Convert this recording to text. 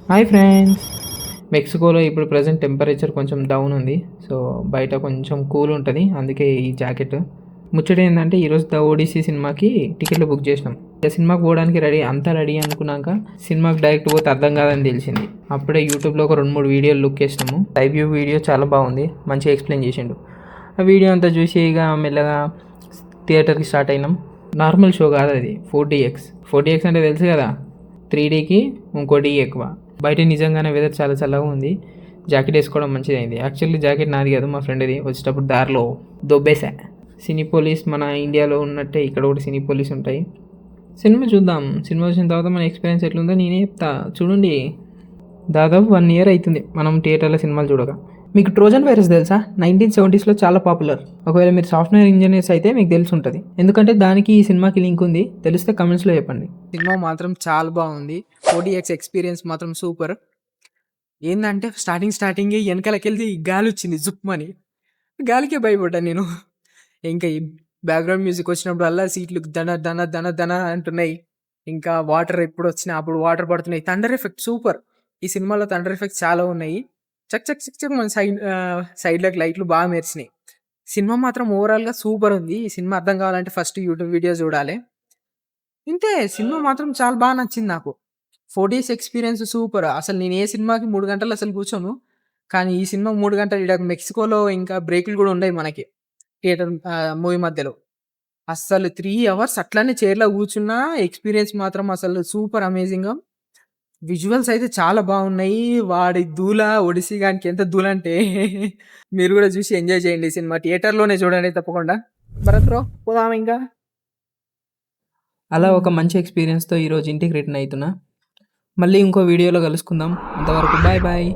Hi friends. మెక్సికోలో ఇప్పుడు present temperature కొంచెం డౌన్ ఉంది. సో బయట కొంచెం కూల్ ఉంటుంది, అందుకే ఈ జాకెట్. ముచ్చట ఏంటంటే ఈరోజు ద ఓడిసీ సినిమాకి టికెట్లు బుక్ చేసినాం. ఇక సినిమాకి పోవడానికి అంతా రెడీ అనుకున్నాక సినిమాకి డైరెక్ట్ పోతే అర్థం కాదని తెలిసింది. అప్పుడే యూట్యూబ్లో ఒక 2-3 వీడియోలు లుక్ చేసినాము. రివ్యూ వీడియో చాలా బాగుంది, మంచిగా ఎక్స్ప్లెయిన్ చేసిండు. ఆ వీడియో అంతా చూసి ఇక మెల్లగా థియేటర్కి స్టార్ట్ అయినాం. నార్మల్ షో కాదు అది, 4DX అంటే తెలుసు కదా, 3Dకి ఇంకో డీ ఎక్కువ. బయట నిజంగానే వెదర్ చాలా చల్లగా ఉంది. జాకెట్ వేసుకోవడం మంచిదైంది. యాక్చువల్లీ జాకెట్ నాది కాదు, మా ఫ్రెండ్ది. వచ్చేటప్పుడు దారిలో దొబ్బేసా. సినీ పోలీస్ మన ఇండియాలో ఉన్నట్టే ఇక్కడ కూడా సినీ పోలీస్ ఉంటాయి. సినిమా చూద్దాం. సినిమా చూసిన తర్వాత మన ఎక్స్పీరియన్స్ ఎట్లుందో నేనే చెప్తా. చూడండి, దాదాపు 1 ఇయర్ అవుతుంది మనం థియేటర్లో సినిమాలు చూడక. మీకు ట్రోజన్ వైరస్ తెలుసా? 1970sలో చాలా పాపులర్. ఒకవేళ మీరు సాఫ్ట్వేర్ ఇంజనీర్స్ అయితే మీకు తెలిసి ఉంటుంది, ఎందుకంటే దానికి ఈ సినిమాకి లింక్ ఉంది. తెలిస్తే కమెంట్స్లో చెప్పండి. సినిమా మాత్రం చాలా బాగుంది. 4DX ఎక్స్పీరియన్స్ మాత్రం సూపర్. ఏంటంటే స్టార్టింగ్ వెనకాలకెళ్ళి గాలి వచ్చింది జుప్మని. గాలికే భయపడ్డా నేను. ఇంకా ఈ బ్యాక్గ్రౌండ్ మ్యూజిక్ వచ్చినప్పుడు అలా సీట్లు దన దన దన దన అంటున్నాయి. ఇంకా వాటర్ ఎప్పుడు వచ్చినా అప్పుడు వాటర్ పడుతున్నాయి. Thunder effect super. ఈ సినిమాలో థండర్ ఎఫెక్ట్స్ చాలా ఉన్నాయి. చక్ చక్ చక్ చక్ మన సైడ్లోకి లైట్లు బాగా మెరిసినాయి. సినిమా మాత్రం ఓవరాల్గా సూపర్ ఉంది. ఈ సినిమా అర్థం కావాలంటే ఫస్ట్ యూట్యూబ్ వీడియో చూడాలి. ఇంతే, సినిమా మాత్రం చాలా బాగా నచ్చింది నాకు. 4 డేస్ ఎక్స్పీరియన్స్ సూపర్. అసలు నేను ఏ సినిమాకి 3 గంటలు అసలు కూర్చోను. కానీ ఈ సినిమా 3 గంటలు. ఇక్కడ మెక్సికోలో ఇంకా బ్రేకులు కూడా ఉన్నాయి మనకి థియేటర్ మూవీ మధ్యలో. అస్సలు 3 అవర్స్ అట్లానే చైర్లో కూర్చున్నా ఎక్స్పీరియన్స్ మాత్రం అసలు సూపర్ అమేజింగ్గా. విజువల్స్ అయితే చాలా బాగున్నాయి. వాడి దూల ఒడిసీ గానికి ఎంత దూల అంటే మీరు కూడా చూసి ఎంజాయ్ చేయండి. సినిమా థియేటర్లోనే చూడండి తప్పకుండా. భరత్ బ్రో, పోదాం ఇంకా. అలా ఒక మంచి ఎక్స్పీరియన్స్తో ఈరోజు ఇంటికి రిటర్న్ అవుతున్నా. మళ్ళీ ఇంకో వీడియోలో కలుసుకుందాం. అంతవరకు బాయ్ బాయ్.